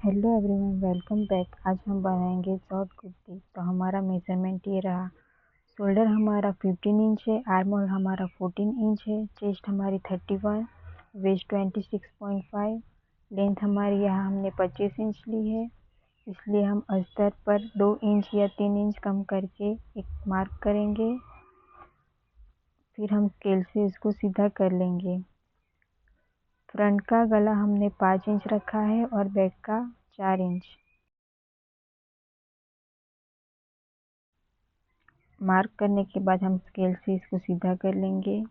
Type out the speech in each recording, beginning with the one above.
Hello everyone, welcome back. आज हम बनाएंगे शॉर्ट कुर्ती। तो हमारा मेजरमेंट ये रहा। शोल्डर हमारा 15 इंच है, आर्म होल हमारा 14 इंच है, चेस्ट हमारी 31, वेस्ट 26.5, लेंथ हमारी यहाँ हमने 25 इंच ली है। इसलिए हम अस्तर पर 2 इंच या 3 इंच कम करके एक मार्क करेंगे। फिर हम स्केल से इसको सीधा कर लेंगे। फ्रंट का गला हमने 5 इंच रखा है और बैक का 4 इंच। मार्क करने के बाद हम स्केल से इसको सीधा कर लेंगे।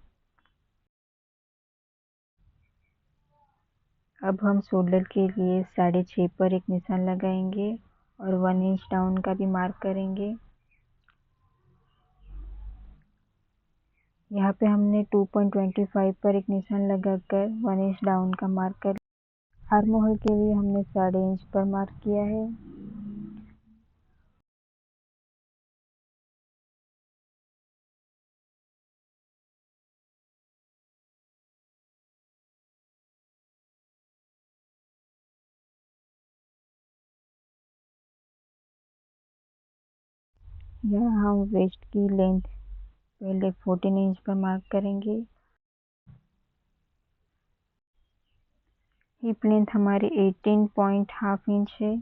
अब हम शोल्डर के लिए 6.5 पर एक निशान लगाएंगे और 1 इंच डाउन का भी मार्क करेंगे। यहाँ पे हमने 2.25 पर एक निशान लगाकर 1 इंच डाउन का मार्क कर। आर्म होल के लिए हमने 1.5 इंच पर मार्क किया है। यहाँ हम वेस्ट की लेंथ पहले 14 इंच पर मार्क करेंगे। हिप लेंथ हमारी 18.5 इंच है।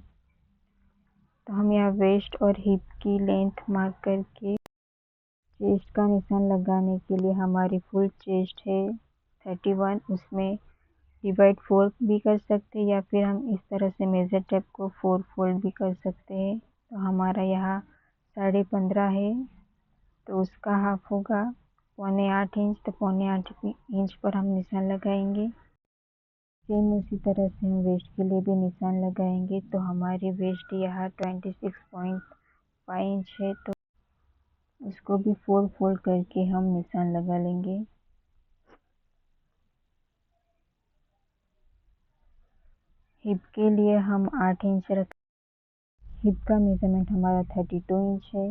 तो हम यहाँ वेस्ट और हिप की लेंथ मार्क करके चेस्ट का निशान लगाने के लिए हमारी फुल चेस्ट है 31, उसमें डिवाइड 4 भी कर सकते हैं या फिर हम इस तरह से मेज़र टेप को 4 फोल्ड भी कर सकते हैं। तो हमारा यहाँ 15.5 है, तो उसका हाफ होगा 7.25 इंच। तो 7.25 इंच पर हम निशान लगाएंगे। सेम उसी तरह से हम वेस्ट के लिए भी निशान लगाएंगे। तो हमारी वेस्ट यहाँ 26.5 इंच है, तो इसको भी 4 फोल्ड करके हम निशान लगा लेंगे। हिप के लिए हम 8 इंच रख। हिप का मेजरमेंट हमारा 32 इंच है।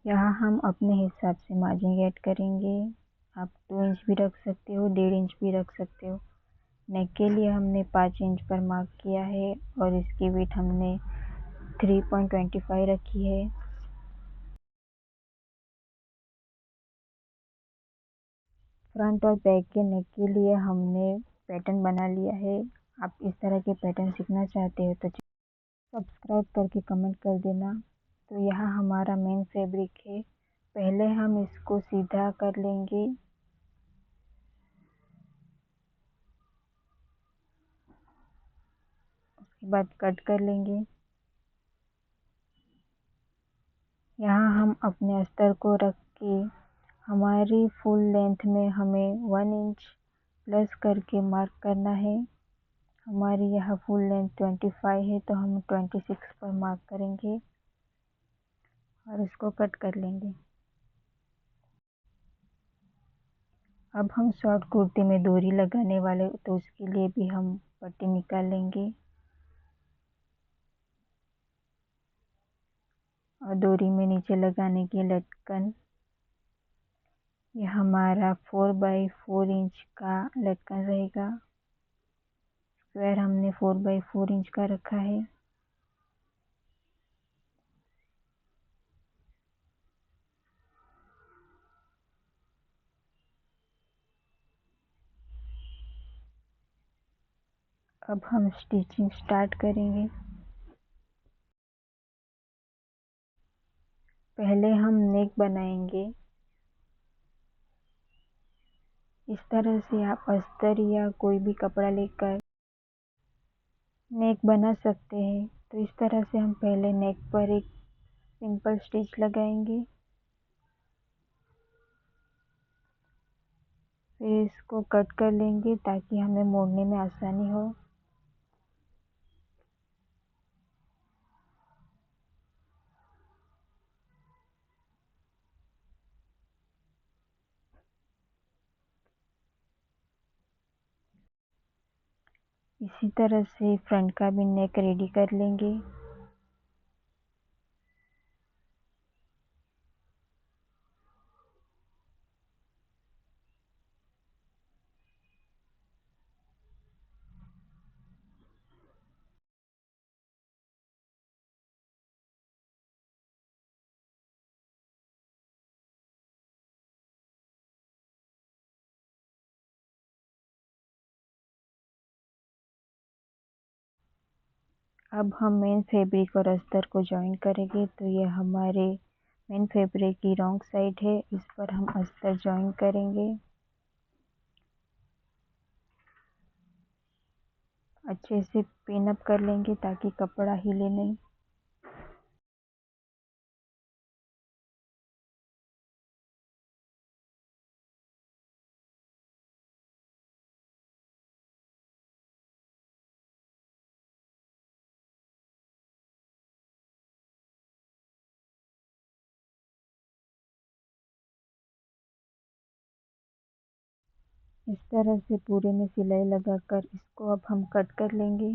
यहाँ हम अपने हिसाब से मार्जिन ऐड करेंगे। आप 2 इंच भी रख सकते हो, 1.5 इंच भी रख सकते हो। नेक के लिए हमने 5 इंच पर मार्क किया है और इसकी वेट हमने 3.25 रखी है। फ्रंट और बैक के नेक के लिए हमने पैटर्न बना लिया है। आप इस तरह के पैटर्न सीखना चाहते हो तो सब्सक्राइब करके कमेंट कर देना। तो यहाँ हमारा मेन फैब्रिक है। पहले हम इसको सीधा कर लेंगे। उसके बाद कट कर लेंगे। यहाँ हम अपने अस्तर को रख के हमारी फुल लेंथ में हमें 1 इंच प्लस करके मार्क करना है। हमारी यहाँ फुल लेंथ 25 है, तो हम 26 पर मार्क करेंगे और इसको कट कर लेंगे। अब हम शॉर्ट कुर्ती में डोरी लगाने वाले, तो उसके लिए भी हम पट्टी निकाल लेंगे और डोरी में नीचे लगाने की लटकन। यह हमारा 4x4 इंच का लटकन रहेगा। स्क्वायर हमने 4x4 इंच का रखा है। अब हम स्टिचिंग स्टार्ट करेंगे। पहले हम नेक बनाएंगे। इस तरह से आप अस्तर या कोई भी कपड़ा लेकर नेक बना सकते हैं। तो इस तरह से हम पहले नेक पर एक सिंपल स्टिच लगाएंगे, फिर इसको कट कर लेंगे ताकि हमें मोड़ने में आसानी हो। इसी तरह से फ्रंट का भी नेक रेडी कर लेंगे। अब हम मेन फैब्रिक और अस्तर को जॉइन करेंगे। तो ये हमारे मेन फैब्रिक की रॉन्ग साइड है, इस पर हम अस्तर जॉइन करेंगे। अच्छे से पिन अप कर लेंगे ताकि कपड़ा हिले नहीं। इस तरह से पूरे में सिलाई लगाकर इसको अब हम कट कर लेंगे।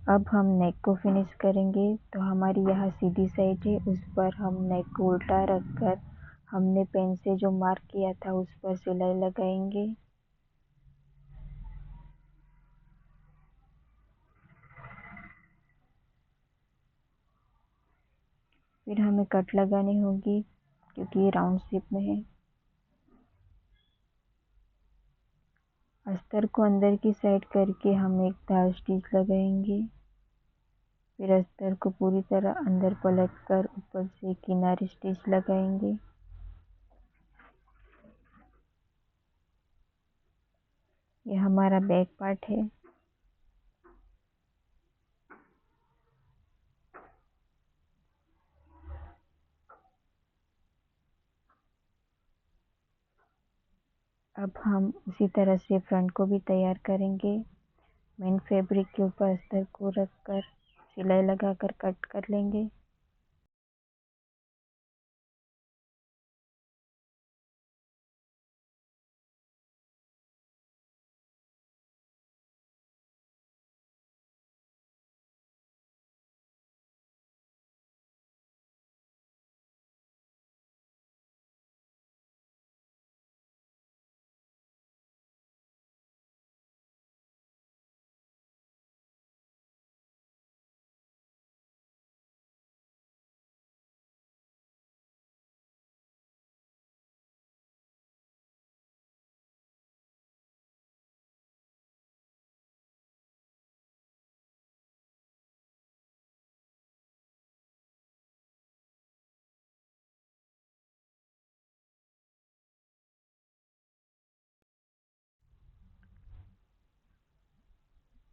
अब हम नेक को फिनिश करेंगे। तो हमारी यहाँ सीधी साइड है, उस पर हम नेक को उल्टा रखकर हमने पेन से जो मार्क किया था उस पर सिलाई लगाएंगे। फिर हमें कट लगानी होगी क्योंकि ये राउंड शेप में है। अस्तर को अंदर की साइड करके हम एक धार स्टिच लगाएंगे। फिर अस्तर को पूरी तरह अंदर पलटकर ऊपर से किनारे स्टिच लगाएंगे। ये हमारा बैक पार्ट है। अब हम उसी तरह से फ्रंट को भी तैयार करेंगे। मेन फैब्रिक के ऊपर अस्तर को रखकर सिलाई लगाकर कट कर लेंगे।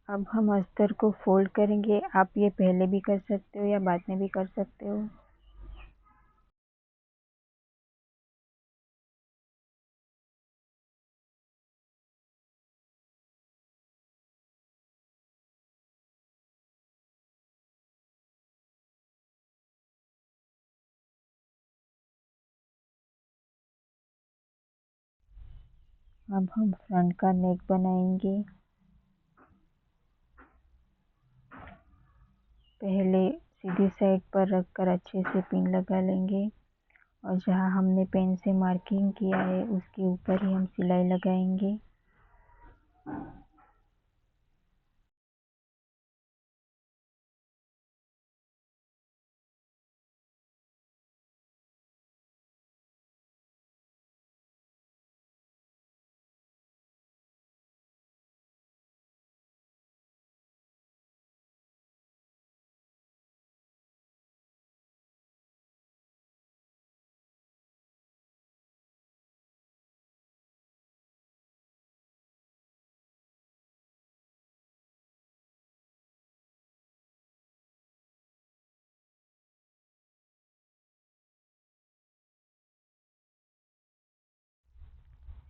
अब हम अस्तर को फोल्ड करेंगे। आप ये पहले भी कर सकते हो या बाद में भी कर सकते हो। अब हम फ्रंट का नेक बनाएंगे। पहले सीधी साइड पर रखकर अच्छे से पिन लगा लेंगे और जहाँ हमने पेन से मार्किंग किया है उसके ऊपर ही हम सिलाई लगाएंगे।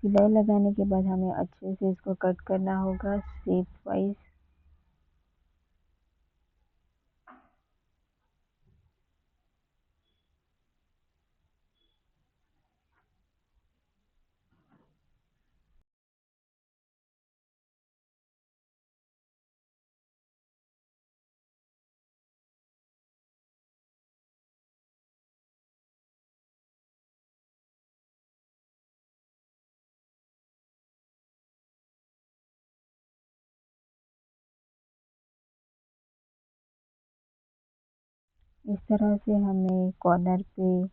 सिलाई लगाने के बाद हमें अच्छे से इसको कट करना होगा शेप वाइज। इस तरह से हमें कॉर्नर पे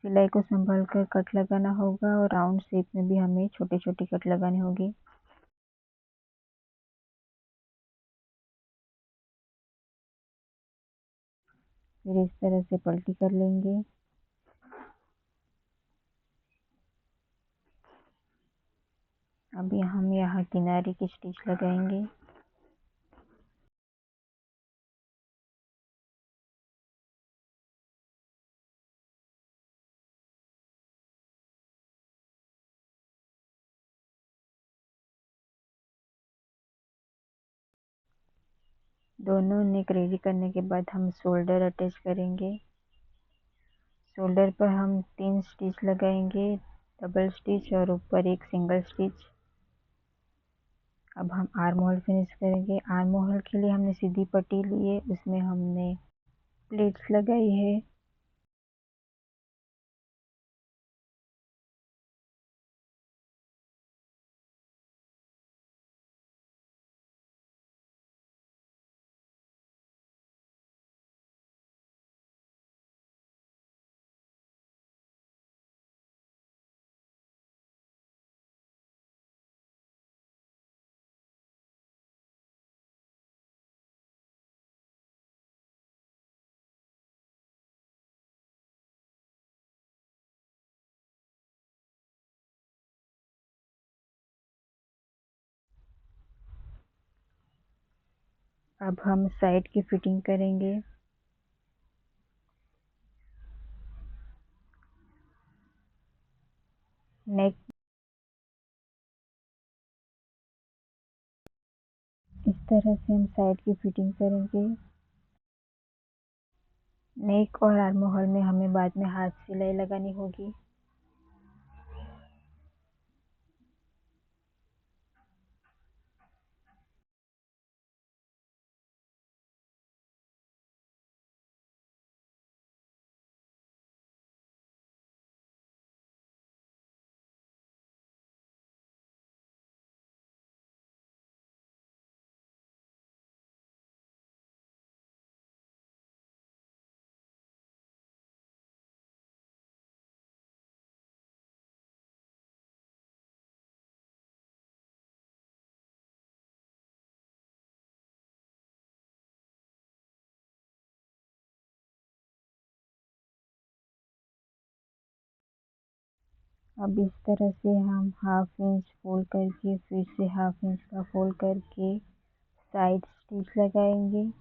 सिलाई को संभाल कर कट लगाना होगा और राउंड शेप में भी हमें छोटे छोटे कट लगाने होंगे। फिर इस तरह से पलटी कर लेंगे। अभी हम यहाँ किनारे की स्टिच लगाएंगे। दोनों नेक रेडी करने के बाद हम शोल्डर अटैच करेंगे। शोल्डर पर हम 3 स्टिच लगाएंगे, डबल स्टिच और ऊपर एक सिंगल स्टिच। अब हम आर्म होल फिनिश करेंगे। आर्म होल के लिए हमने सीधी पट्टी ली है, उसमें हमने प्लेट्स लगाई है। अब हम साइड की फिटिंग करेंगे। नेक इस तरह से हम साइड की फिटिंग करेंगे। नेक और आर्म होल में हमें बाद में हाथ सिलाई लगानी होगी। अब इस तरह से हम हाफ इंच फोल्ड करके फिर से हाफ इंच का फोल्ड करके साइड स्टिच लगाएंगे।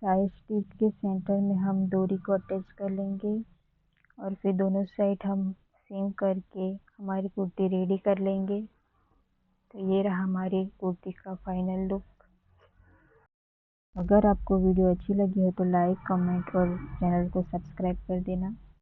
साइड स्टिच के सेंटर में हम डोरी को अटैच कर लेंगे और फिर दोनों साइड हम सीम करके हमारी कुर्ती रेडी कर लेंगे। तो ये रहा हमारी कुर्ती का फाइनल लुक। अगर आपको वीडियो अच्छी लगी हो तो लाइक, कमेंट और चैनल को सब्सक्राइब कर देना।